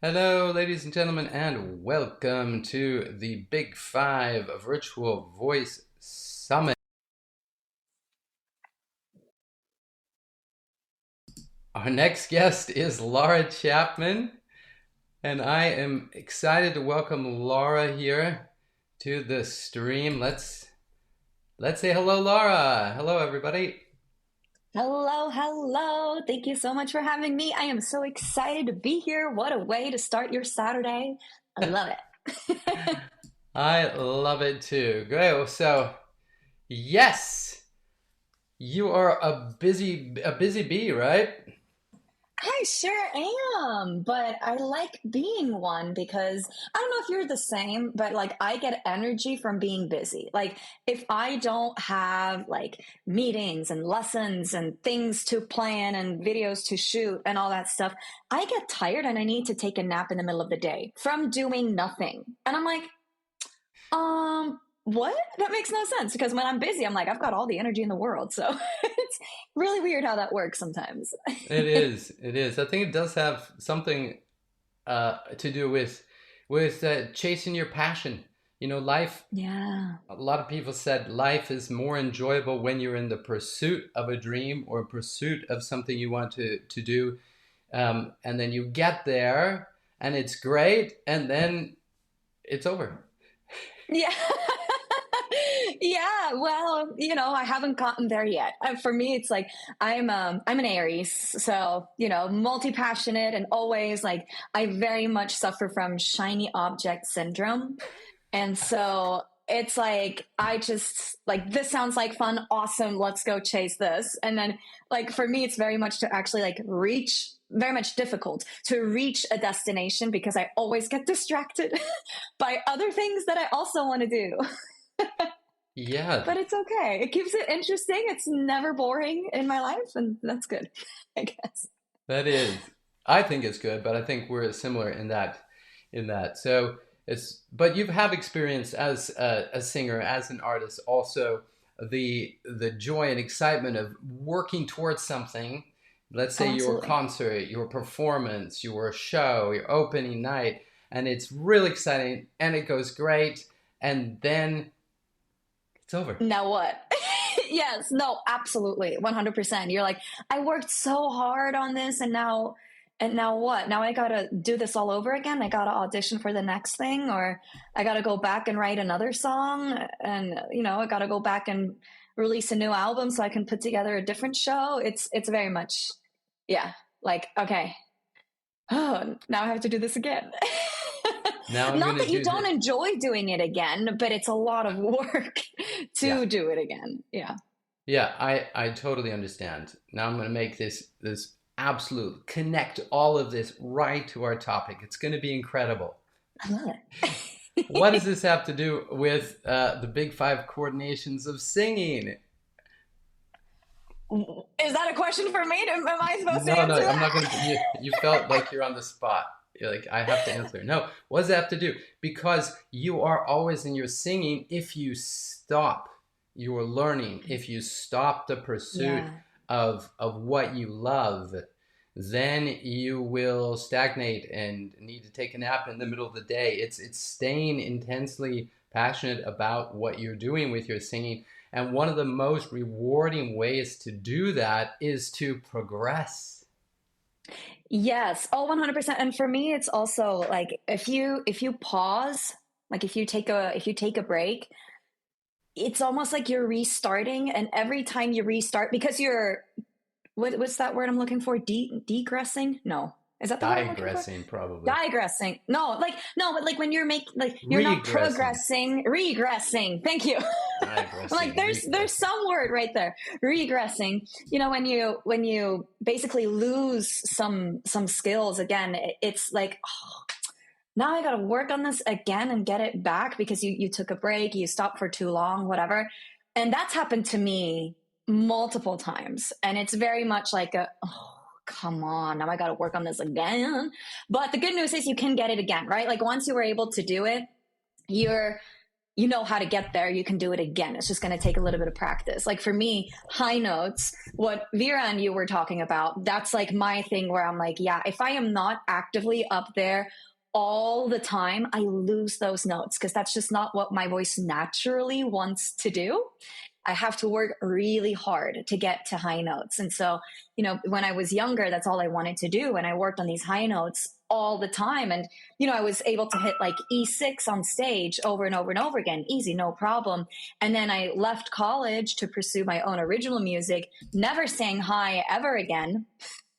Hello, ladies and gentlemen, and welcome to the Big Five Virtual Voice Summit. Our next guest is Lara Chapman, and I am excited to welcome Lara here to the stream. Let's say hello, Lara. Hello, everybody. Hello, hello. Thank you so much for having me. I am so excited to be here. What a way to start your Saturday. I love it. I love it too. Great. So, yes, you are a busy bee, right? I sure am, but I like being one because I don't know if you're the same, but like I get energy from being busy. Like if I don't have like meetings and lessons and things to plan and videos to shoot and all that stuff, I get tired and I need to take a nap in the middle of the day from doing nothing. And I'm like, what? That makes no sense because when I'm busy, I'm like, I've got all the energy in the world. So it's really weird how that works sometimes. It is. It is. I think it does have something to do with chasing your passion. Life. Yeah. A lot of people said life is more enjoyable when you're in the pursuit of a dream or pursuit of something you want to do, and then you get there, and it's great, and then it's over. Yeah. Yeah, well, I haven't gotten there yet. For me, it's like I'm an Aries, so multi-passionate and always like I very much suffer from shiny object syndrome. And so it's like, I just like, this sounds like fun. Awesome. Let's go chase this. And then, like, for me, it's very much to actually like reach, very much difficult to reach a destination because I always get distracted by other things that I also want to do. Yeah, But it's okay. It keeps it interesting. It's never boring in my life. And that's good, I guess. that is. I think it's good, but I think we're similar in that. So but you have experience as a singer, as an artist, also the joy and excitement of working towards something. Let's say Oh, your absolutely. concert, your performance, your show, your opening night, and it's really exciting and it goes great, and then it's over. Now what? Yes, no, absolutely. 100%. You're like, I worked so hard on this and now what? Now I got to do this all over again. I got to audition for the next thing or I got to go back and write another song and I got to go back and release a new album so I can put together a different show. It's very much yeah, like okay. Oh, now I have to do this again. Now I'm Not gonna that you do don't this. enjoy doing it again, but it's a lot of work Yeah. to do it again. Yeah. Yeah, I totally understand. Now I'm going to make this absolute connect all of this right to our topic. It's going to be incredible. I love What does it. this have to do with the big five coordinations of singing? Is that a question for me? Am I supposed to No, no, answer I'm not going to. that? You felt like you're on the spot. You're like, I have to answer. No, what does that have to do? Because you are always in your singing. If you stop your learning, if you stop the pursuit Yeah. of what you love, then you will stagnate and need to take a nap in the middle of the day. It's staying intensely passionate about what you're doing with your singing. And one of the most rewarding ways to do that is to progress. Yes. Oh, 100%. And for me, it's also like if you pause, like if you take a break, it's almost like you're restarting. And every time you restart, because you're what's that word I'm looking for? Degressing? No. Is that the word I'm looking for? Digressing, probably. Digressing. No, like no, but like when you're not Regressing. progressing, regressing. Thank you. Like Digressing, there's regressing. some word right there. Regressing. When you basically lose some skills again, it's like oh, now I got to work on this again and get it back because you took a break, you stopped for too long, whatever. And that's happened to me multiple times. And it's very much like a, oh, come on, now I got to work on this again. But the good news is you can get it again, right? Like once you were able to do it, you're you know how to get there, you can do it again. It's just going to take a little bit of practice. Like for me, high notes, what Vera and you were talking about, that's like my thing where I'm like, yeah, if I am not actively up there all the time, I lose those notes because that's just not what my voice naturally wants to do. I have to work really hard to get to high notes. And so, when I was younger, that's all I wanted to do. And I worked on these high notes all the time. And, I was able to hit like E6 on stage over and over and over again. Easy, no problem. And then I left college to pursue my own original music, never sang high ever again.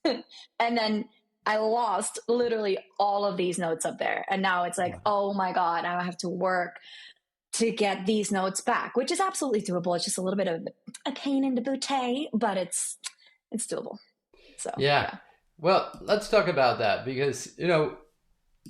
And then I lost literally all of these notes up there. And now it's like, oh my God, I have to work to get these notes back, which is absolutely doable. It's just a little bit of a pain in the booty, but it's doable. So Yeah. yeah. Well, let's talk about that because,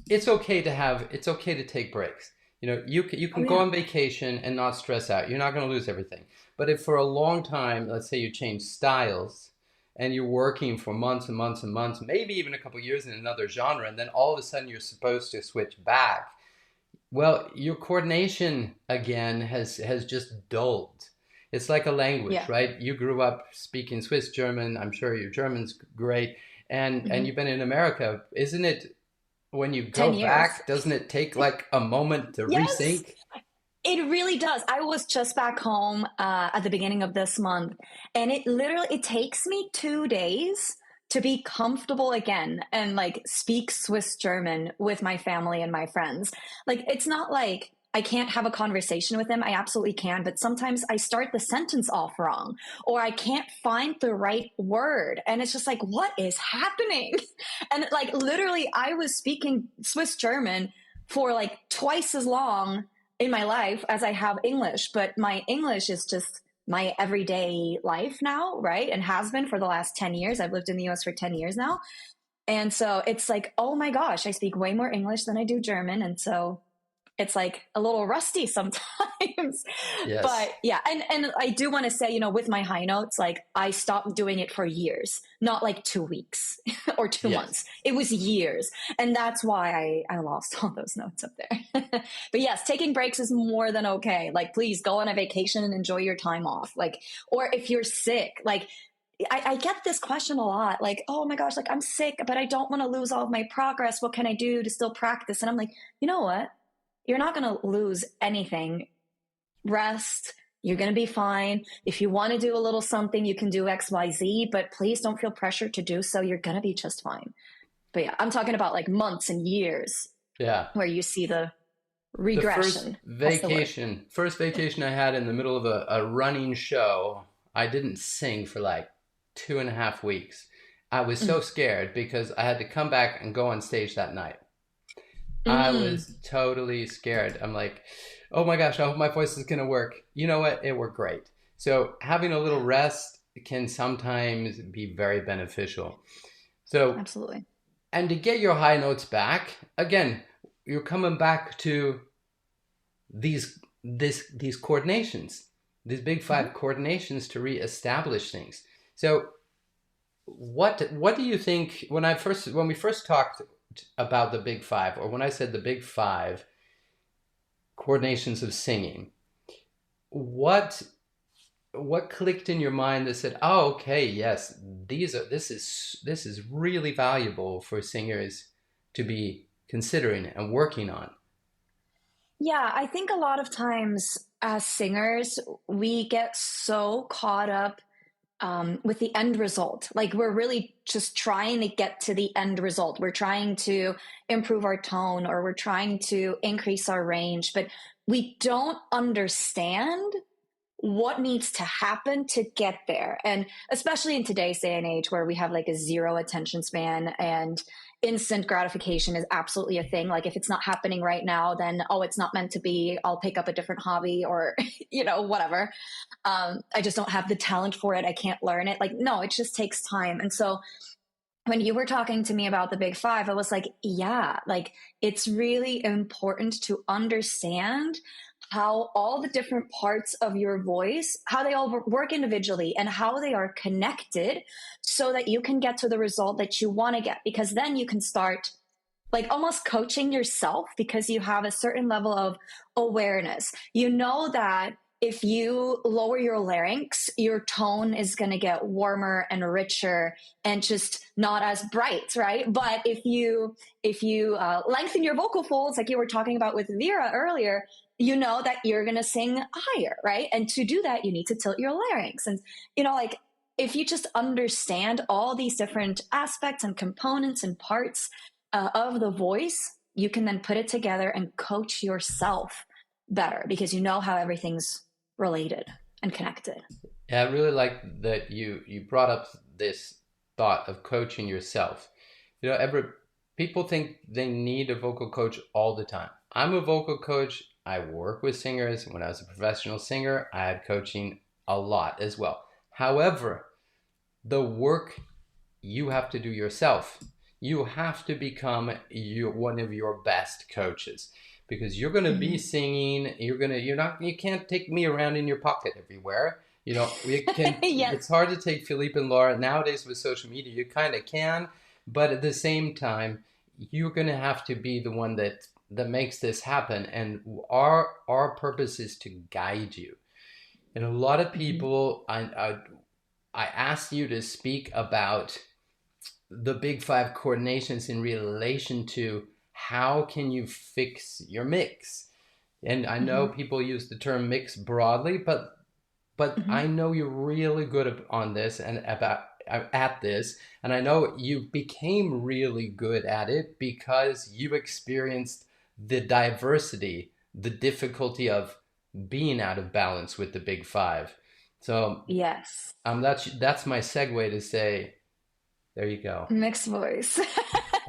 it's okay to take breaks. You Oh can go yeah. on vacation and not stress out. You're not going to lose everything. But if for a long time, let's say you change styles and you're working for months and months and months, maybe even a couple years in another genre, and then all of a sudden you're supposed to switch back, well, your coordination again has just dulled. It's like a language, Yeah. right? You grew up speaking Swiss German. I'm sure your German's great, and Hmm. you've been in America. Isn't it when you go 10 years. back, doesn't it take like a moment to Yes, resync? it really does. I was just back home at the beginning of this month, and it takes me 2 days to be comfortable again and like speak Swiss German with my family and my friends. Like it's not like I can't have a conversation with them. I absolutely can, but sometimes I start the sentence off wrong or I can't find the right word, and it's just like what is happening? And like literally I was speaking Swiss German for like twice as long in my life as I have English, but my English is just my everyday life now, right? And has been for the last 10 years. I've lived in the US for 10 years now. And so it's like, oh my gosh, I speak way more English than I do German. And so it's like a little rusty sometimes. Yes, But yeah, and I do want to say, with my high notes, like I stopped doing it for years, not like 2 weeks or 2 months. yes, It was years. And that's why I lost all those notes up there. But yes, taking breaks is more than okay. Like please go on a vacation and enjoy your time off. Like, or if you're sick, like I get this question a lot, like, oh my gosh, like I'm sick, but I don't want to lose all of my progress. What can I do to still practice? And I'm like, you know what? You're not going to lose anything. Rest. You're going to be fine. If you want to do a little something, you can do XYZ, but please don't feel pressure to do so. You're going to be just fine. But yeah, I'm talking about like months and years yeah. where you see the The first regression. That's the word. vacation, first vacation I had in the middle of a running show, I didn't sing for like 2.5 weeks. I was so scared because I had to come back and go on stage that night. I Mm. was totally scared. I'm like, oh my gosh, I hope my voice is going to work. You know what? It worked great. So having a little Yeah, rest can sometimes be very beneficial. So, absolutely. and to get your high notes back, again, you're coming back to these coordinations, these big Hmm. five coordinations to reestablish things. So what do you think when we first talked about the big five, or when I said the big five coordinations of singing, what what clicked in your mind that said, "Oh, okay, yes, this is really valuable for singers to be considering and working on." Yeah, I think a lot of times as singers, we get so caught up with the end result. Like we're really just trying to get to the end result. We're trying to improve our tone or we're trying to increase our range, but we don't understand what needs to happen to get there. And especially in today's day and age where we have like a zero attention span and instant gratification is absolutely a thing. Like if it's not happening right now, then, oh, it's not meant to be. I'll pick up a different hobby or, whatever. I just don't have the talent for it. I can't learn it. Like, no, it just takes time. And so when you were talking to me about the big five, I was like, yeah, like it's really important to understand how all the different parts of your voice, how they all work individually and how they are connected so that you can get to the result that you want to get. Because then you can start like almost coaching yourself because you have a certain level of awareness. You know that if you lower your larynx, your tone is going to get warmer and richer and just not as bright, right? But if you lengthen your vocal folds, like you were talking about with Vera earlier, you know that you're going to sing higher, right? And to do that, you need to tilt your larynx. And like if you just understand all these different aspects and components and parts of the voice, you can then put it together and coach yourself better because you know how everything's related and connected. Yeah, I really like that you brought up this thought of coaching yourself. Every people think they need a vocal coach all the time. I'm a vocal coach. I work with singers. When I was a professional singer, I had coaching a lot as well. However, the work you have to do yourself. You have to become one of your best coaches because you're going to be Mm-hmm. singing. You can't take me around in your pocket everywhere. We can. Yes. It's hard to take Philippe and Laura nowadays with social media. You kind of can, but at the same time, you're going to have to be the one that makes this happen. And our purpose is to guide you. And a lot of Mm-hmm. people, I asked you to speak about the big five coordinations in relation to how can you fix your mix. And I know Mm-hmm. people use the term mix broadly, but Mm-hmm. I know you're really good on this and about at this, and I know you became really good at it because you experienced the diversity, the difficulty of being out of balance with the big five. So Yes. that's my segue to say, there you go. Mixed voice.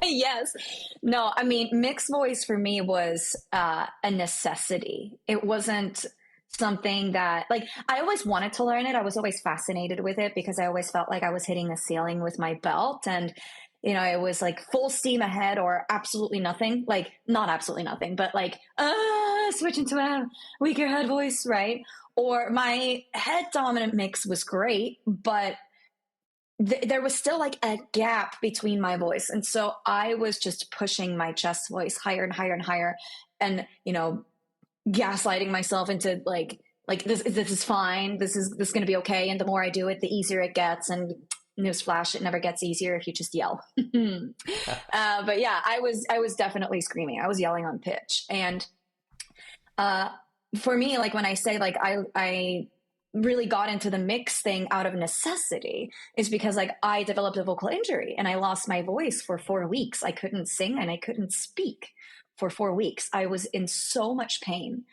Yes. No, I mean, mixed voice for me was a necessity. It wasn't something that, like, I always wanted to learn it. I was always fascinated with it because I always felt like I was hitting the ceiling with my belt. And, it was like full steam ahead or absolutely nothing. Like, not absolutely nothing, but like, switch into a weaker head voice, right? Or my head dominant mix was great, but there was still like a gap between my voice. And so I was just pushing my chest voice higher and higher and higher and, gaslighting myself into this is fine. This is going to be okay. And the more I do it, the easier it gets. And newsflash, it never gets easier if you just yell. But yeah, I was definitely screaming. I was yelling on pitch. And uh, for me, like when I say like I really got into the mix thing out of necessity is because like I developed a vocal injury and I lost my voice for 4 weeks. I couldn't sing and I couldn't speak for 4 weeks. I was in so much pain.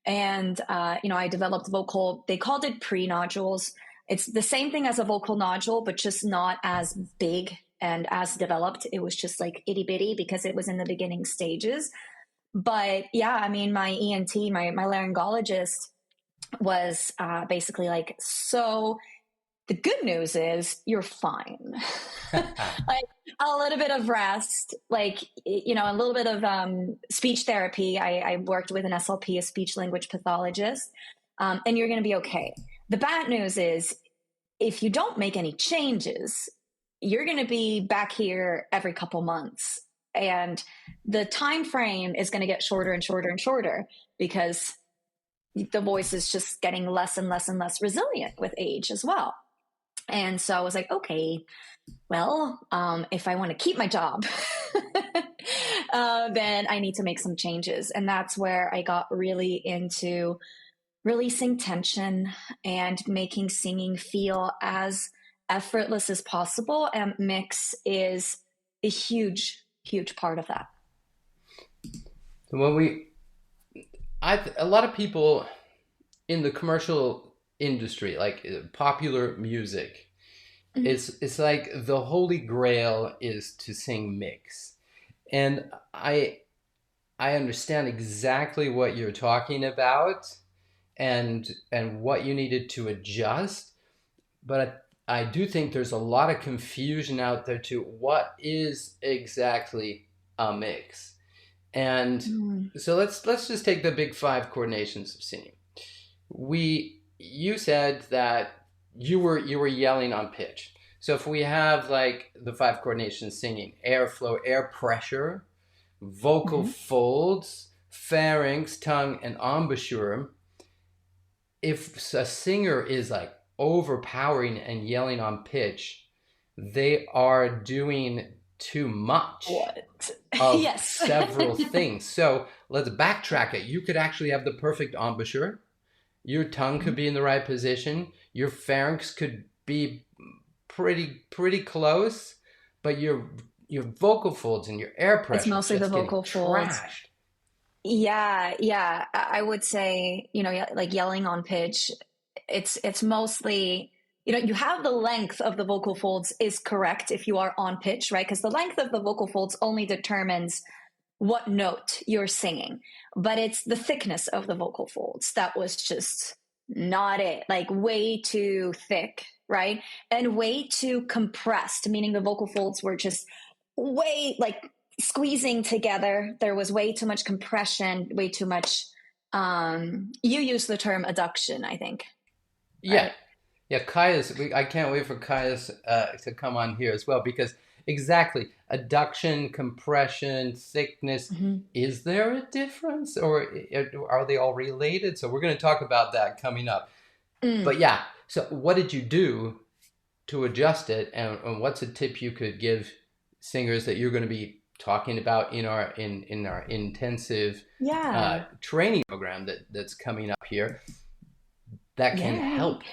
And, I developed vocal, they called it pre-nodules. It's the same thing as a vocal nodule, but just not as big and as developed. It was just like itty bitty because it was in the beginning stages. But yeah, I mean, my ENT, my laryngologist was basically like, so the good news is you're fine. Like a little bit of rest, like, a little bit of speech therapy. I worked with an SLP, a speech language pathologist, and you're going to be okay. The bad news is if you don't make any changes, you're going to be back here every couple months. And the time frame is going to get shorter and shorter and shorter because the voice is just getting less and less and less resilient with age as well. And so I was like, okay, well, if I want to keep my job, then I need to make some changes. And that's where I got really into releasing tension and making singing feel as effortless as possible. And mix is a huge, huge part of that. When a lot of people in the commercial industry, like popular music, Mm-hmm. it's like the holy grail is to sing mix, and I understand exactly what you're talking about, and what you needed to adjust, but I do think there's a lot of confusion out there to what is exactly a mix. And Mm-hmm. so let's just take the big five coordinations of singing. You said that you were yelling on pitch. So if we have like the five coordinations singing, airflow, air pressure, vocal Mm-hmm. folds, pharynx, tongue, and embouchure. If a singer is like overpowering and yelling on pitch, they are doing too much What? of Yes. several things. So let's backtrack it. You could actually have the perfect embouchure. Your tongue could Mhm. be in the right position. Your pharynx could be pretty close, but your vocal folds and your air It's pressure is mostly the just getting vocal folds. trashed. Yeah, yeah. I would say, like yelling on pitch, it's mostly, you have the length of the vocal folds is correct if you are on pitch, right? Because the length of the vocal folds only determines what note you're singing, but it's the thickness of the vocal folds that was just not it. Like way too thick, right? And way too compressed, meaning the vocal folds were just way like squeezing together. There was way too much compression, way too much. You use the term adduction, I think, Yeah, right? yeah, Kaya's. I can't wait for Kaya's to come on here as well because exactly adduction, compression, thickness. Mm-hmm. Is there a difference, or are they all related? So we're going to talk about that coming up. Mm. But yeah, so what did you do to adjust it, and what's a tip you could give singers that you're going to be talking about in our intensive Yeah. training program that's coming up here that can Yay. help?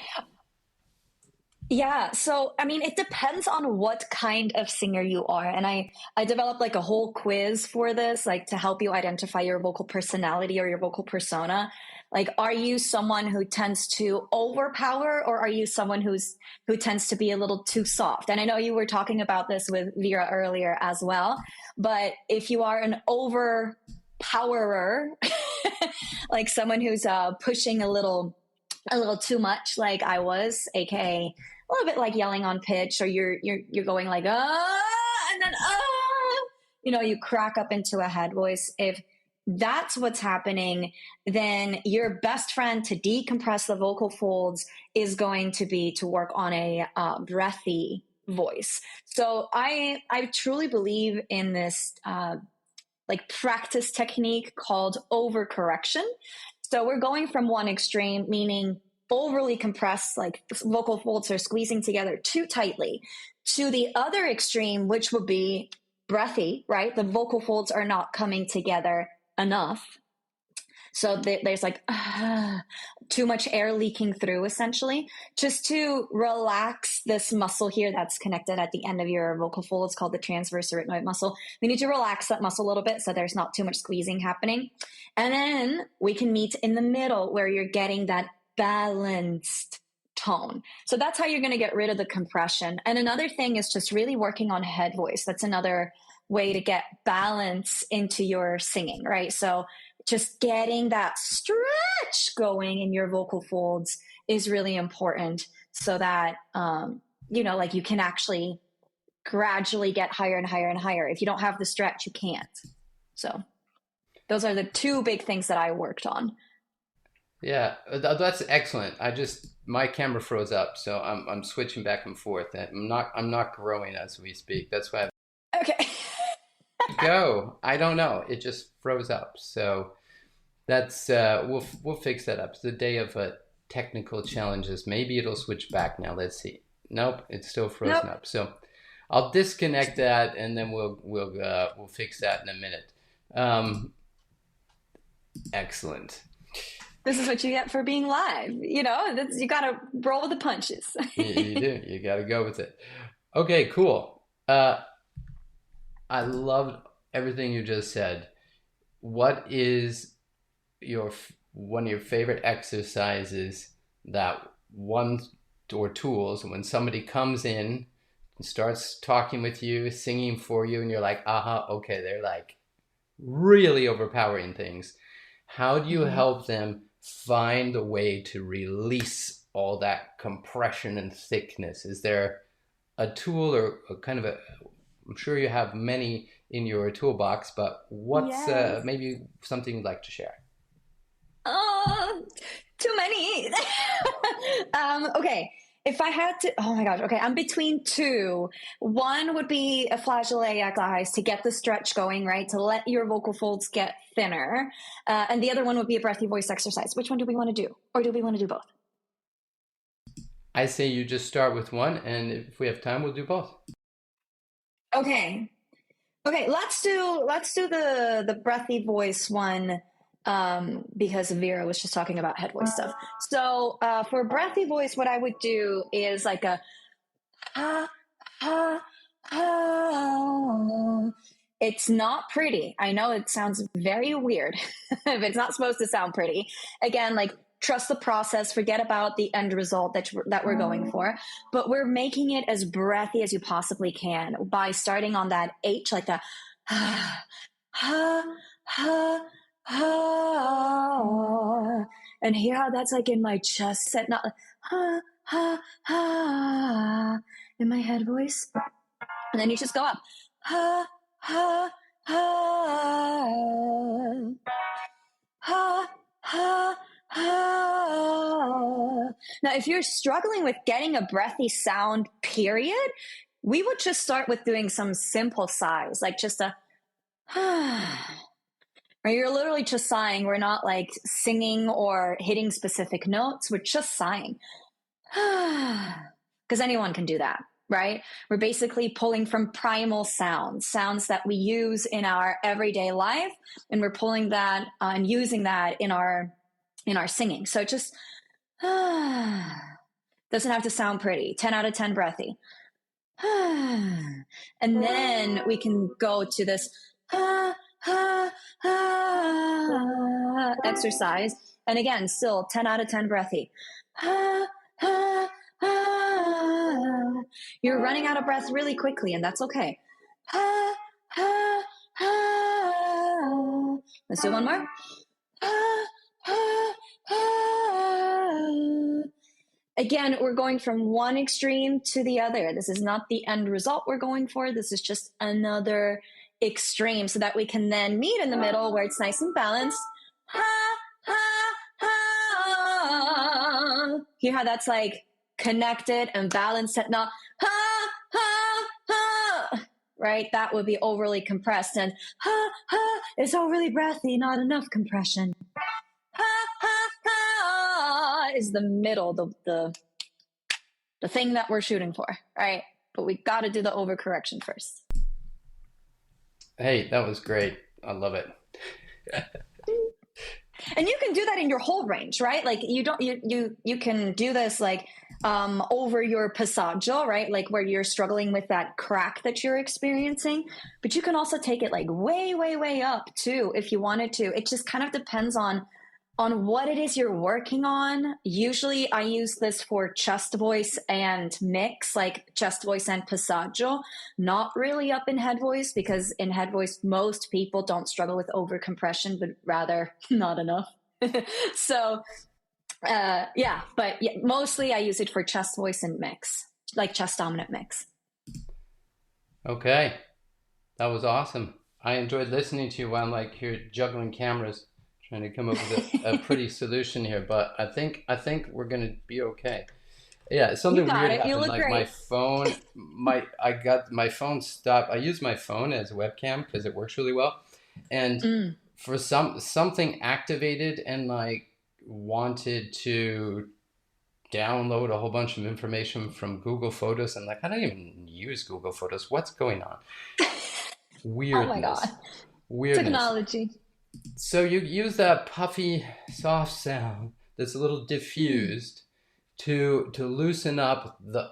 Yeah, so I mean, it depends on what kind of singer you are. And I developed like a whole quiz for this, like to help you identify your vocal personality or your vocal persona. Like, are you someone who tends to overpower, or are you someone who tends to be a little too soft? And I know you were talking about this with Vera earlier as well, but if you are an overpowerer, like someone who's pushing a little too much, like I was, aka a little bit like yelling on pitch, or you're going like and then you crack up into a head voice. If that's what's happening, then your best friend to decompress the vocal folds is going to be to work on a breathy voice. So I truly believe in this like practice technique called overcorrection. So we're going from one extreme, meaning overly compressed, like vocal folds are squeezing together too tightly, to the other extreme, which would be breathy, right? The vocal folds are not coming together enough. So there's like too much air leaking through, essentially, just to relax this muscle here that's connected at the end of your vocal fold. It's called the transverse arytenoid muscle. We need to relax that muscle a little bit so there's not too much squeezing happening. And then we can meet in the middle where you're getting that balanced tone. So that's how you're going to get rid of the compression. And another thing is just really working on head voice. That's another way to get balance into your singing, right? So just getting that stretch going in your vocal folds is really important so that like you can actually gradually get higher and higher and higher. If you don't have the stretch, you can't. So those are the two big things that I worked on. Yeah, that's excellent. My camera froze up, so I'm switching back and forth. And I'm not growing as we speak. That's why Okay. I go. I don't know. It just froze up. So that's we'll fix that up. It's the day of technical challenges. Maybe it'll switch back now. Let's see. Nope, it's still Nope. frozen up. So I'll disconnect that, and then we'll fix that in a minute. Um, excellent. This is what you get for being live. You got to roll with the punches. You do. You got to go with it. Okay, cool. I loved everything you just said. What is one of your favorite exercises that one or tools when somebody comes in and starts talking with you, singing for you, and you're like, aha, okay, they're like really overpowering things. How do you Mm-hmm. help them find a way to release all that compression and thickness? Is there a tool or a kind of a, I'm sure you have many in your toolbox, but what's Yes. maybe something you'd like to share? Oh, too many. Okay. if I had to, oh my gosh, okay, I'm between two. One would be a flageolet exercise to get the stretch going, right? To let your vocal folds get thinner. And the other one would be a breathy voice exercise. Which one do we want to do? Or do we want to do both? I say you just start with one, and if we have time, we'll do both. Okay. Okay, let's do the breathy voice one because Vera was just talking about head voice stuff. So for breathy voice, what I would do is like a ha ha ha. It's not pretty. I know it sounds very weird, but it's not supposed to sound pretty. Again, like trust the process, forget about the end result that we're going for, but we're making it as breathy as you possibly can by starting on that H, like the ha ha ha ha, and hear how that's like in my chest set, not like ha ha ha in my head voice, and then you just go up ha ha ha ha ha ha. Now, if you're struggling with getting a breathy sound, period, we would just start with doing some simple sighs, like just a or you're literally just sighing. We're not like singing or hitting specific notes. We're just sighing. Because anyone can do that, right? We're basically pulling from primal sounds, sounds that we use in our everyday life, and we're pulling that and using that in our singing. So it just doesn't have to sound pretty. 10 out of 10 breathy. And then we can go to this exercise. And again, still 10 out of 10 breathy. You're running out of breath really quickly, and that's okay. Let's do one more. Again, we're going from one extreme to the other. This is not the end result we're going for. This is just another extreme so that we can then meet in the middle where it's nice and balanced. Hear how that's like connected and balanced and not right? That would be overly compressed, and is overly breathy, not enough compression. Is the middle, the thing that we're shooting for, right? But we got to do the overcorrection first. Hey, that was great. I love it. And you can do that in your whole range, right? Like you can do this like over your passaggio, right? Like where you're struggling with that crack that you're experiencing, but you can also take it like way, way, way up too if you wanted to. It just kind of depends on what it is you're working on. Usually I use this for chest voice and mix, like chest voice and passaggio, not really up in head voice, because in head voice, most people don't struggle with overcompression, but rather not enough. So, yeah, but yeah, mostly I use it for chest voice and mix, like chest dominant mix. Okay, that was awesome. I enjoyed listening to you while I'm like here juggling cameras, trying to come up with a pretty solution here. But I think we're gonna be okay. Yeah, You something got weird it. You happened. look Like my great. phone, I got my phone stopped. I use my phone as a webcam because it works really well, and Mm. for something activated and like wanted to download a whole bunch of information from Google Photos, and like I don't even use Google Photos. What's going on? Oh my God. Weirdness, weirdness. Technology. So you use that puffy, soft sound that's a little Mm. diffused to loosen up the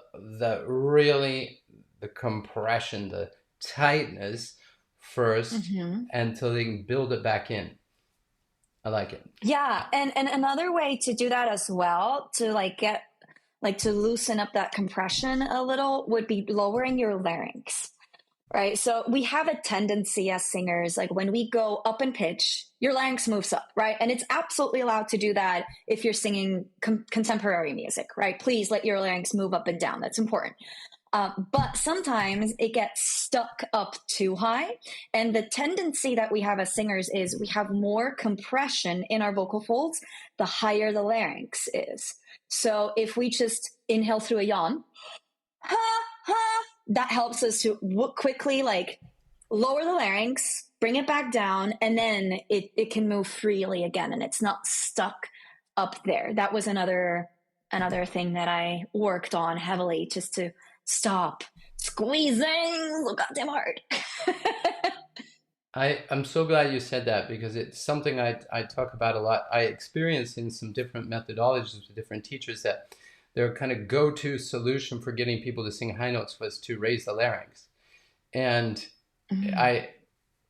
compression, the tightness first, Hmm. and so they can build it back in. I like it. Yeah, and another way to do that as well, to like get like to loosen up that compression a little, would be lowering your larynx, right? So we have a tendency as singers, like when we go up in pitch, your larynx moves up, right? And it's absolutely allowed to do that if you're singing contemporary music, right? Please let your larynx move up and down. That's important. But sometimes it gets stuck up too high. And the tendency that we have as singers is we have more compression in our vocal folds the higher the larynx is. So if we just inhale through a yawn, ha, ha, that helps us to quickly like lower the larynx, bring it back down, and then it can move freely again and it's not stuck up there. That was another thing that I worked on heavily, just to stop squeezing so goddamn hard. I'm so glad you said that because it's something I talk about a lot. I experience in some different methodologies with different teachers that their kind of go-to solution for getting people to sing high notes was to raise the larynx. And Mm. I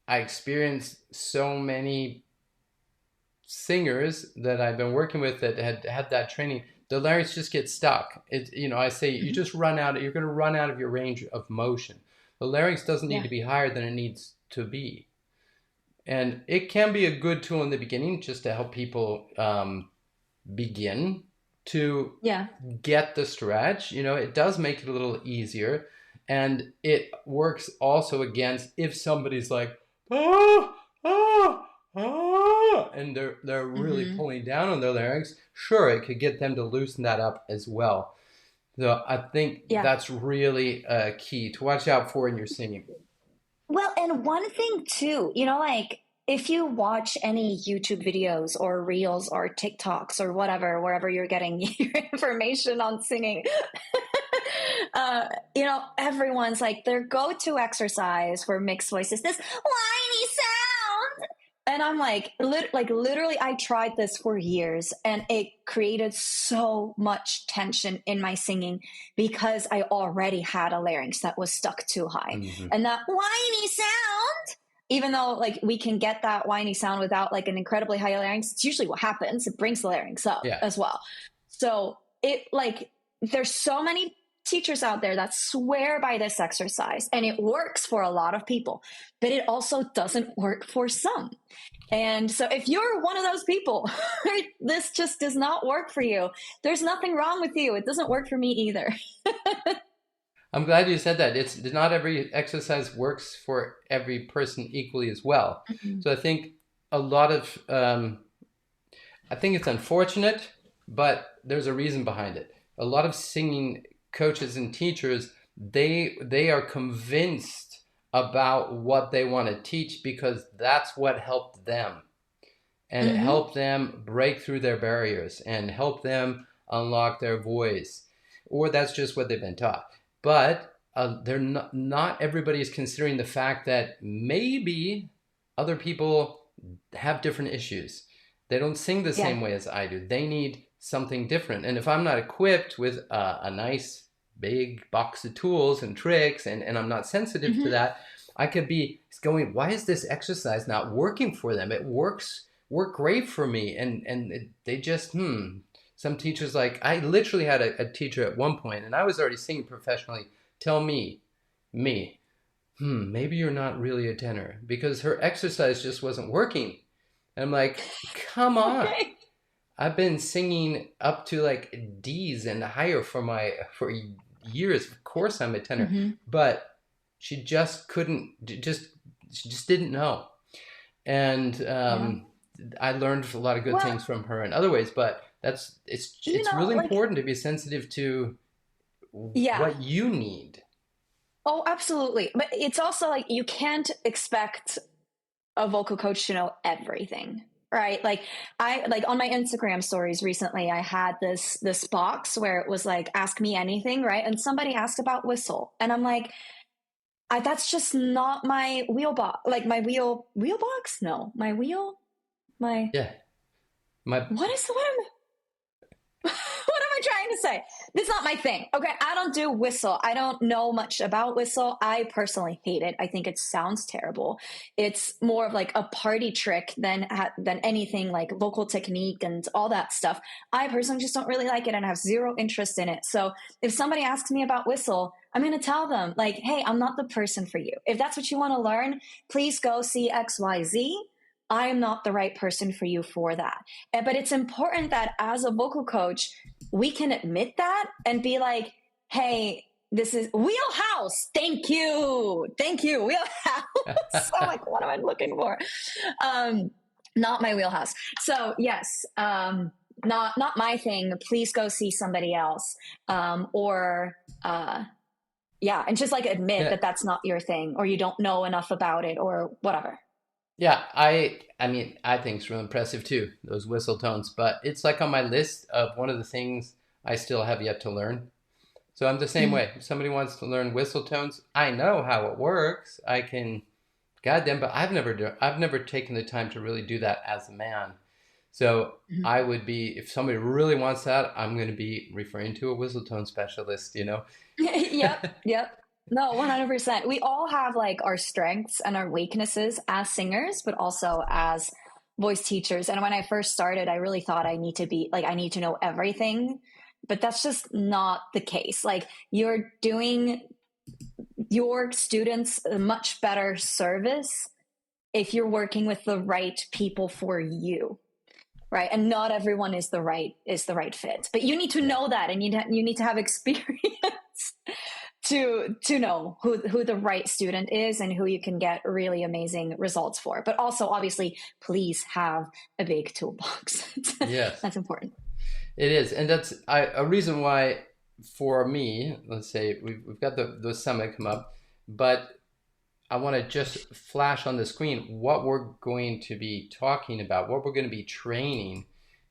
I experienced so many singers that I've been working with that had that training. The larynx just gets stuck. I say you Mhm. just run out. You're going to run out of your range of motion. The larynx doesn't need Yeah. to be higher than it needs to be. And it can be a good tool in the beginning just to help people begin to Yeah. get the stretch. It does make it a little easier. And it works also against if somebody's like, ah, ah, ah, and they're really Hmm. pulling down on their larynx. Sure, it could get them to loosen that up as well. So I think Yeah. that's really key to watch out for in your singing. Well, and one thing too, like if you watch any YouTube videos or reels or TikToks or whatever, wherever you're getting your information on singing, everyone's like their go-to exercise for mixed voice is this whiny sound. And I'm like, literally, I tried this for years and it created so much tension in my singing because I already had a larynx that was stuck too high. Hmm. And that whiny sound, even though like we can get that whiny sound without like an incredibly high larynx, it's usually what happens. It brings the larynx up Yeah. as well. So there's so many teachers out there that swear by this exercise and it works for a lot of people, but it also doesn't work for some. And so if you're one of those people, this just does not work for you. There's nothing wrong with you. It doesn't work for me either. I'm glad you said that. It's not every exercise works for every person equally as well. Mhm. So I think a lot of I think it's unfortunate, but there's a reason behind it. A lot of singing coaches and teachers, they are convinced about what they want to teach because that's what helped them. And it Mm-hmm. helped them break through their barriers and help them unlock their voice. Or that's just what they've been taught. But they're not everybody is considering the fact that maybe other people have different issues. They don't sing the Yeah. same way as I do. They need something different. And if I'm not equipped with a nice big box of tools and tricks, and I'm not sensitive to Mm-hmm. that, I could be going, why is this exercise not working for them? It work great for me, and they just some teachers, like I literally had a teacher at one point, and I was already singing professionally, tell me maybe you're not really a tenor because her exercise just wasn't working. And I'm like, come on, Okay. I've been singing up to like D's and higher for years. Of course I'm a tenor, Mm-hmm. but she just couldn't, she just didn't know. And Yeah. I learned a lot of good Well, things from her in other ways, but it's really like, important to be sensitive to yeah. what you need. Oh, absolutely. But it's also like you can't expect a vocal coach to know everything. Right. Like I like on my Instagram stories recently, I had this box where it was like, ask me anything, right? And somebody asked about whistle. And I'm like, that's just not my wheel box. Like my wheel box? No. My Yeah, my what is the what am what am I trying to say? This is not my thing. Okay, I don't do whistle. I don't know much about whistle. I personally hate it. I think it sounds terrible. It's more of like a party trick than anything like vocal technique and all that stuff. I personally just don't really like it and have zero interest in it. So if somebody asks me about whistle, I'm going to tell them like, "Hey, I'm not the person for you. If that's what you want to learn, please go see XYZ. I am not the right person for you for that." But it's important that as a vocal coach, we can admit that and be like, hey, this is wheelhouse. Thank you. Thank you. Wheelhouse. I'm like, what am I looking for? Um, Not my wheelhouse. So yes, not my thing. Please go see somebody else. Or yeah, and just like admit Yeah. that that's not your thing, or you don't know enough about it, or whatever. Yeah, I mean, I think it's real impressive too, those whistle tones, but it's like on my list of one of the things I still have yet to learn. So I'm the same Mm. way. If somebody wants to learn whistle tones, I know how it works. I can goddamn, but I've never taken the time to really do that as a man. So Mhm. I would be, if somebody really wants that, I'm going to be referring to a whistle tone specialist, you know? Yep, yep. No, 100%. We all have like our strengths and our weaknesses as singers, but also as voice teachers. And when I first started, I really thought I need to know everything, but that's just not the case. Like, you're doing your students a much better service if you're working with the right people for you. Right. And not everyone is the right fit. But you need to Yeah. know that, and you need to have experience to know who the right student is and who you can get really amazing results for. But also, obviously, please have a big toolbox. Yes. That's important. It is, and that's a reason why, for me, let's say we've got the summit come up, but I want to just flash on the screen what we're going to be talking about, what we're going to be training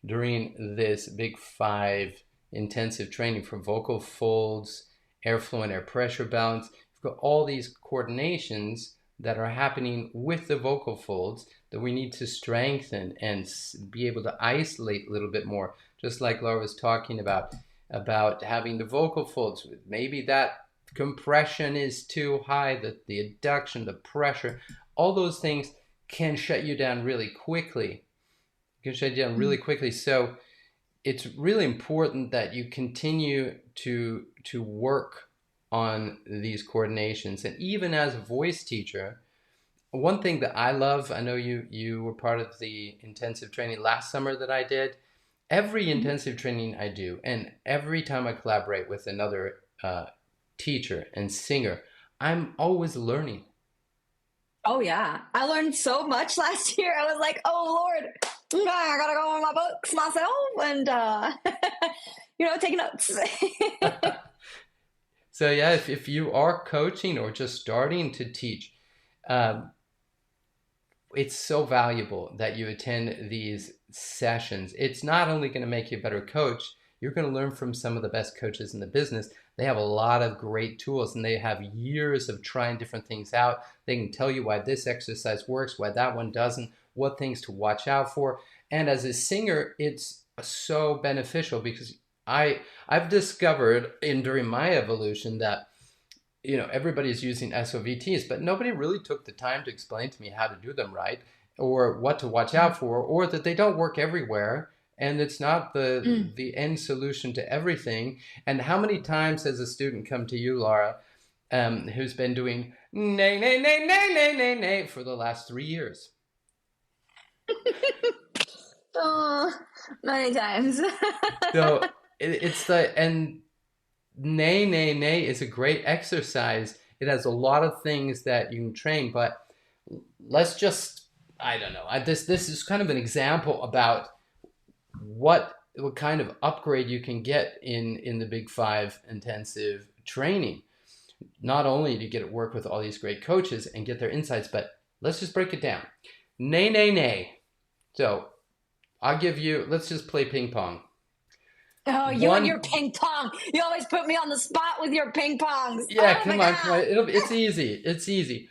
during this Big Five intensive training for vocal folds, airflow and air pressure balance. We've got all these coordinations that are happening with the vocal folds that we need to strengthen and be able to isolate a little bit more, just like Laura was talking about having the vocal folds. Maybe that compression is too high, the adduction, the pressure, all those things can shut you down really quickly. Can shut you down really Mm. quickly. So it's really important that you continue to work on these coordinations. And even as a voice teacher, one thing that I love, I know you were part of the intensive training last summer that I did. Every intensive training I do, and every time I collaborate with another teacher and singer, I'm always learning. Oh yeah, I learned so much last year. I was like, oh Lord, I gotta go on my books myself and take notes. So yeah, if you are coaching or just starting to teach, um, it's so valuable that you attend these sessions. It's not only going to make you a better coach, you're going to learn from some of the best coaches in the business. They have a lot of great tools and they have years of trying different things out. They can tell you why this exercise works, why that one doesn't, what things to watch out for. And as a singer, it's so beneficial because I've discovered during my evolution that everybody's using SOVTs, but nobody really took the time to explain to me how to do them right, or what to watch out for, or that they don't work everywhere, and it's not the Mm. the end solution to everything. And how many times has a student come to you, Lara, who's been doing nay nay nay nay nay nay nay for the last 3 years? Oh, many times. So it's the and nay nay nay is a great exercise. It has a lot of things that you can train, but let's just I don't know. This is kind of an example about what kind of upgrade you can get in the Big Five intensive training. Not only do you get to work with all these great coaches and get their insights, but let's just break it down. Nay, nay, nay. So I'll give you. Let's just play ping pong. Oh, you and your One. ping pong. You always put me on the spot with your ping pongs. Yeah, Oh my come on, come on. God. It's easy. It's easy.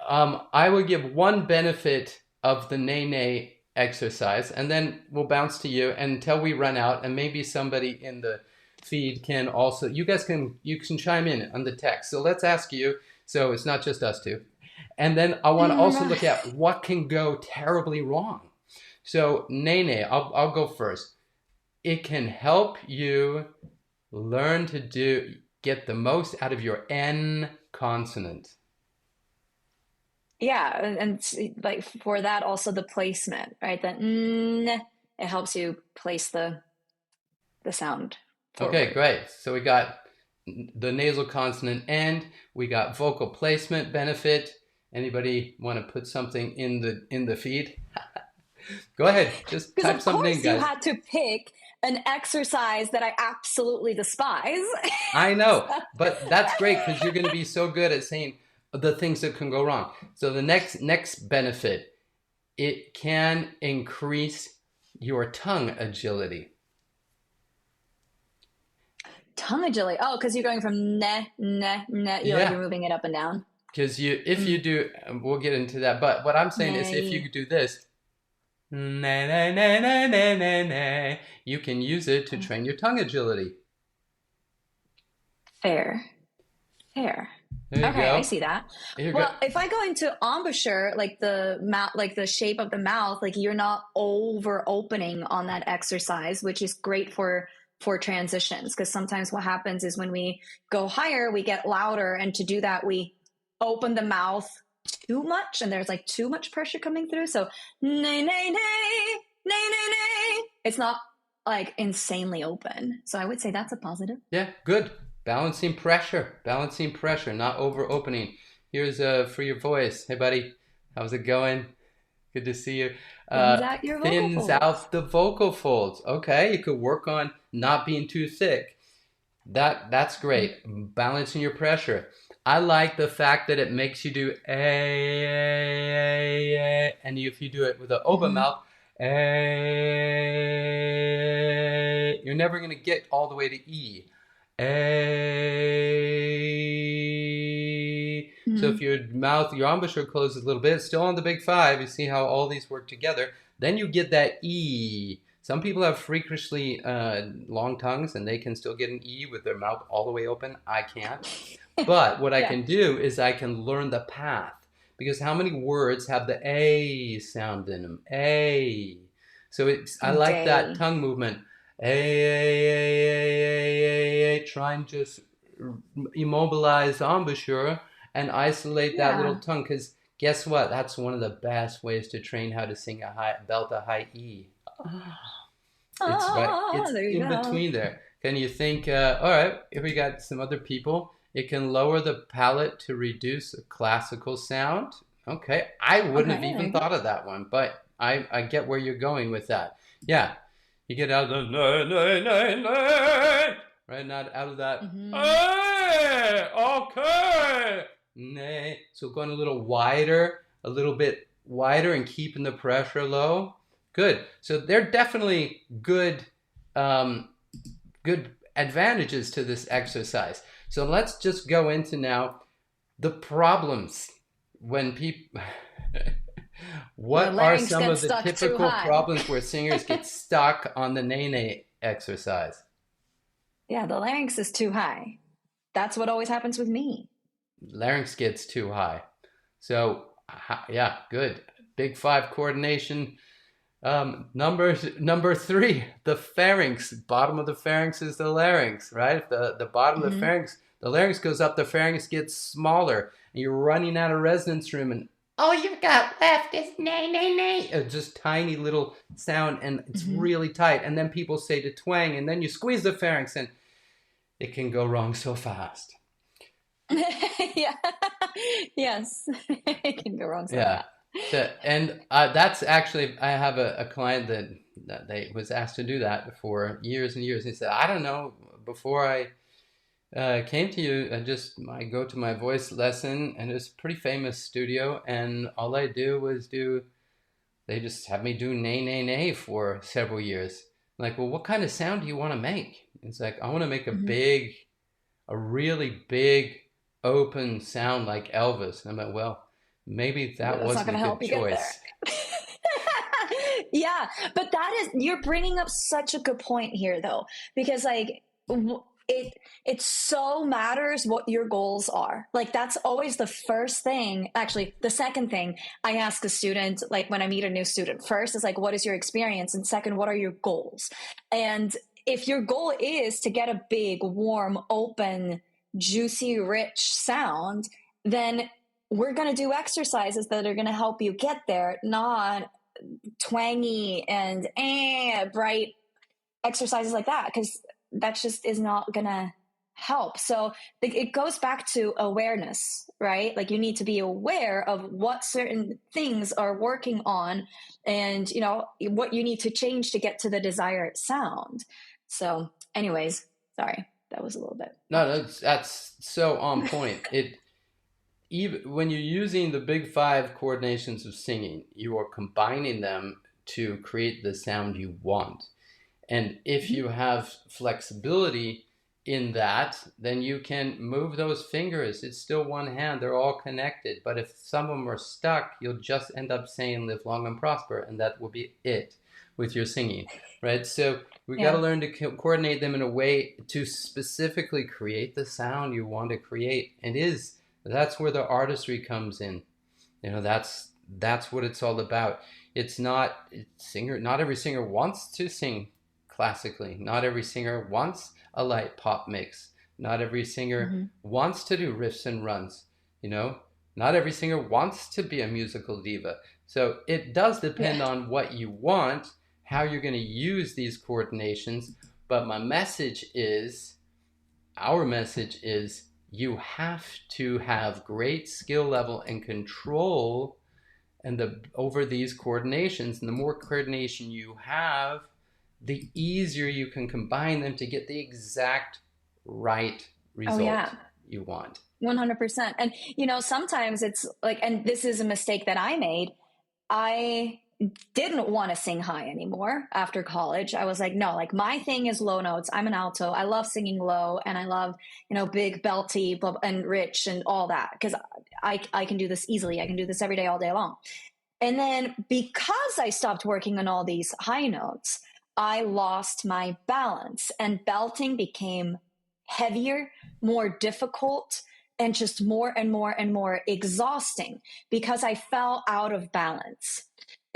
I will give one benefit of the nay nay exercise, and then we'll bounce to you until we run out, and maybe somebody in the feed can also. You can chime in on the text. So let's ask you. So it's not just us two, and then I want to Oh my also God. look at what can go terribly wrong. So nay nay, I'll go first. It can help you learn to get the most out of your N consonant. Yeah, like for that also the placement, right? It helps you place the sound Okay, forward. great. So we got the nasal consonant end. We got vocal placement benefit. Anybody want to put something in the feed? Go ahead, just Because type of something in, course you guys. had to pick an exercise that I absolutely despise. I know, but that's great because you're going to be so good at saying the things that can go wrong. So the next benefit, it can increase your tongue agility. Tongue agility. Oh, because you're going from you're Yeah, moving it up and down. because if you Mm. do, we'll get into that. But what I'm saying is, if you Nay. do this, na na na na na na na, you can use it to train your tongue agility. Fair. Fair. There you Okay, I go. see that. Here you go. Well, if I go into embouchure, like the mouth, like the shape of the mouth, like you're not over opening on that exercise, which is great for transitions. Because sometimes what happens is when we go higher, we get louder, and to do that, we open the mouth too much, and there's like too much pressure coming through. So nay nay nay nay nay nay. It's not like insanely open. So I would say that's a positive. Yeah, good. Balancing pressure, not over opening. Here's for your voice. Hey, buddy, how's it going? Good to see you. Thins out your vocal Thins folds. out the vocal folds. Okay, you could work on not being too thick. That's great. Balancing your pressure. I like the fact that it makes you do a, and if you do it with an open Mm-hmm. mouth, a, you're never gonna get all the way to e. A. So if Mm-hmm. your mouth, your embouchure closes a little bit, it's still on the big five. You see how all these work together. Then you get that e. Some people have freakishly long tongues and they can still get an E with their mouth all the way open. I can't. But what I Yeah. can do is I can learn the path. Because how many words have the A sound in them? A. So I like that Day. tongue movement. A. Try and just immobilize the embouchure and isolate that little Yeah. tongue. Because guess what? That's one of the best ways to train how to sing a high, belt a high E. It's right. Ah, It's there you in go. between there. Can you think? All right, here we got some other people. It can lower the palate to reduce a classical sound. Okay, I wouldn't have Okay, there even you go. thought of that one, but I get where you're going with that. Yeah, you get out of the no no no no right, not out of that. Hmm. Hey, okay, nay. So going a little wider, a little bit wider, and keeping the pressure low. Good. So they're definitely um, good advantages to this exercise. So let's just go into now the problems when people. The What are larynx some gets of the stuck too typical high. problems where singers get stuck on the nene exercise? Yeah, the larynx is too high. That's what always happens with me. Larynx gets too high. So yeah, good. Big five coordination. Number three, the pharynx. Bottom of the pharynx is the larynx, right? If the bottom of Hmm. the larynx goes up, the pharynx gets smaller, and you're running out of resonance room, and all you've got left is nay nay nay, just tiny little sound, and it's Hmm. really tight. And then people say to twang, and then you squeeze the pharynx, and it can go wrong so fast. Yeah. Yes. It can go wrong so Yeah. fast. So, and that's actually, I have a client that they was asked to do that for years and years. He said, I don't know, before I came to you, I go to my voice lesson, and it's a pretty famous studio, and all I do was they just have me do nay, nay, nay for several years. I'm like, well, what kind of sound do you want to make? It's like, I want to make Hmm. a really big, open sound like Elvis. And I'm like, well, maybe But that that's not wasn't going a to help good you get there. choice. Yeah, but you're bringing up such a good point here, though, because like it so matters what your goals are. Like that's always the first thing. Actually, the second thing I ask a student, like when I meet a new student, first is like, what is your experience, and second, what are your goals? And if your goal is to get a big, warm, open, juicy, rich sound, then we're going to do exercises that are going to help you get there, not twangy and bright exercises like that, because that just is not gonna. help. So it goes back to awareness, right? Like you need to be aware of what certain things are working on and, what you need to change to get to the desired sound. So, anyways, sorry, that was a little bit No, much. that's so on point. It even when you're using the big five coordinations of singing, you are combining them to create the sound you want. And if Mhm. you have flexibility in that, then you can move those fingers. It's still one hand, they're all connected. But if some of them are stuck, you'll just end up saying live long and prosper, and that will be it with your singing, right? So we got to Yeah. learn to coordinate them in a way to specifically create the sound you want to create. And that's where the artistry comes in. That's what it's all about. Not every singer wants to sing classically. Not every singer wants a light pop mix. Not every singer Hmm. wants to do riffs and runs. You know, not every singer wants to be a musical diva. So it does Yeah. depend on what you want, how you're going to use these coordinations. But our message is you have to have great skill level and control over these coordinations, and the more coordination you have, the easier you can combine them to get the exact right Oh, result yeah. you want. 100%. And, sometimes it's like, and this is a mistake that I made. I didn't want to sing high anymore after college. I was like, no, like my thing is low notes. I'm an alto. I love singing low and I love, big belty and rich and all that because I can do this easily. I can do this every day, all day long. And then because I stopped working on all these high notes, I lost my balance and belting became heavier, more difficult, and just more and more and more exhausting because I fell out of balance.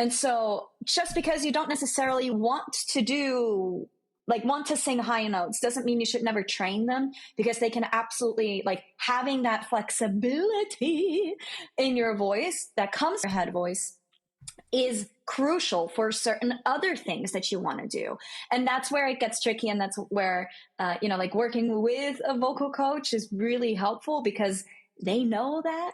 And so just because you don't necessarily want to sing high notes doesn't mean you should never train them because they can absolutely like having that flexibility in your voice that comes from your head voice is crucial for certain other things that you want to do. And that's where it gets tricky. And that's where, like working with a vocal coach is really helpful because they know that.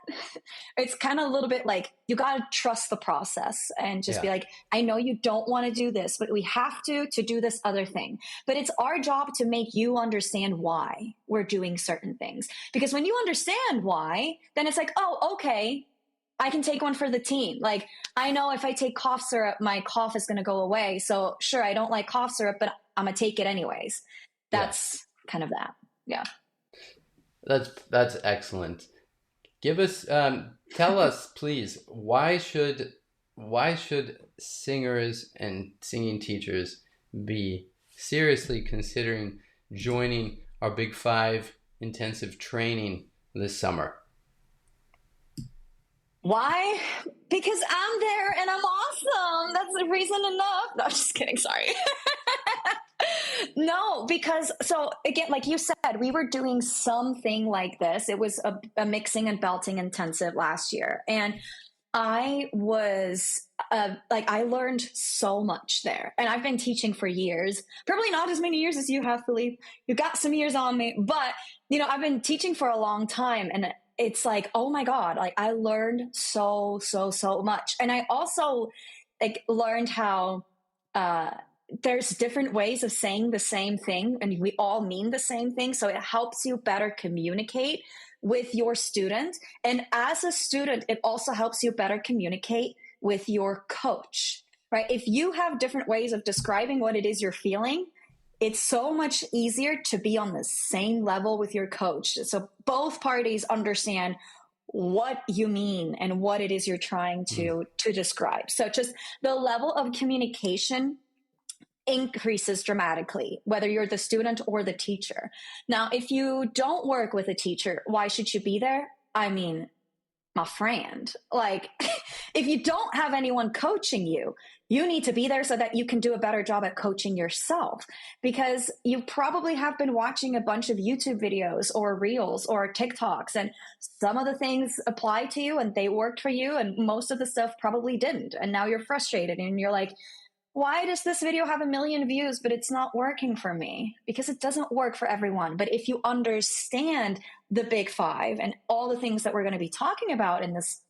It's kind of a little bit like you got to trust the process and just be Yeah, like, I know you don't want to do this, but we have to do this other thing. But it's our job to make you understand why we're doing certain things. Because when you understand why, then it's like, oh, okay, I can take one for the team. Like, I know if I take cough syrup, my cough is going to go away. So, sure, I don't like cough syrup, but I'm going to take it anyways. yeah, That's kind of that. Yeah. that's excellent. Tell us, please, why should singers and singing teachers be seriously considering joining our Big Five intensive training this summer? Why? Because I'm there and I'm awesome. That's the reason enough. No, I'm just kidding. Sorry. No, because so again, like you said, we were doing something like this. It was a mixing and belting intensive last year. And I was like, I learned so much there. And I've been teaching for years, probably not as many years as you have, Philippe. You've got some years on me, but, I've been teaching for a long time. And it's like, oh my God, like I learned so, so, so much. And I also like learned how, uh, there's different ways of saying the same thing and we all mean the same thing. So it helps you better communicate with your student. And as a student, it also helps you better communicate with your coach, right? If you have different ways of describing what it is you're feeling, it's so much easier to be on the same level with your coach. So both parties understand what you mean and what it is you're trying Mm. to describe. So just the level of communication increases dramatically, whether you're the student or the teacher. Now, if you don't work with a teacher, why should you be there? I mean, my friend, like, if you don't have anyone coaching you, you need to be there so that you can do a better job at coaching yourself. Because you probably have been watching a bunch of YouTube videos or reels or TikToks, and some of the things apply to you and they worked for you, and most of the stuff probably didn't. And now you're frustrated and you're like, why does this video have 1 million views, but it's not working for me? Because it doesn't work for everyone. But if you understand the big five and all the things that we're going to be talking about in this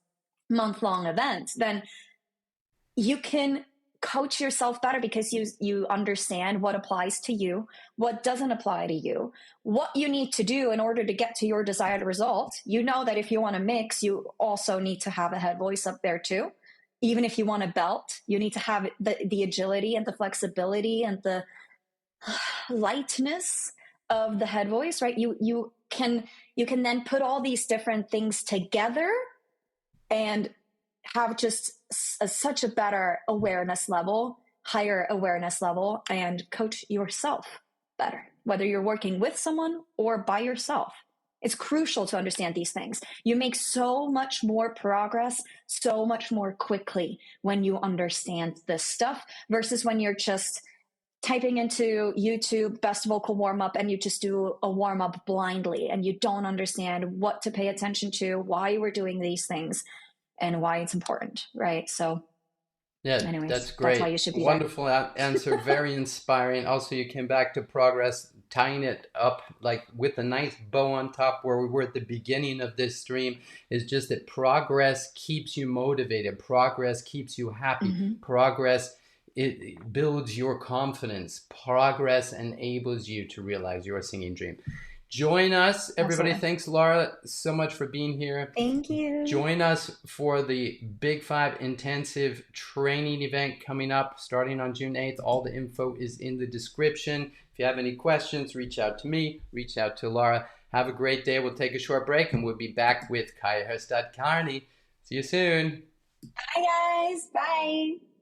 month-long event, then you can coach yourself better because you understand what applies to you, what doesn't apply to you, what you need to do in order to get to your desired result. You know that if you want to mix, you also need to have a head voice up there too. Even if you want to belt, you need to have the agility and the flexibility and the lightness of the head voice, right? You can then put all these different things together and have just such a better awareness level, higher awareness level, and coach yourself better, whether you're working with someone or by yourself. It's crucial to understand these things. You make so much more progress, so much more quickly when you understand this stuff versus when you're just typing into YouTube best vocal warm up and you just do a warm up blindly and you don't understand what to pay attention to, why we're doing these things, and why it's important, right? So, Yeah, that's anyways, that's why great. you should be there. Wonderful answer. Very inspiring. Also, you came back to progress, tying it up like with a nice bow on top where we were at the beginning of this stream. Is just that progress keeps you motivated. Progress keeps you happy. Mm-hmm. Progress, it builds your confidence. Progress enables you to realize your singing dream. Join us, everybody. Absolutely. Thanks, Lara, so much for being here. Thank you. Join us for the Big Five Intensive Training event coming up starting on June 8th. All the info is in the description. If you have any questions, reach out to me, reach out to Lara. Have a great day. We'll take a short break and we'll be back with Kaya Herstad Carney. See you soon. Bye, guys. Bye.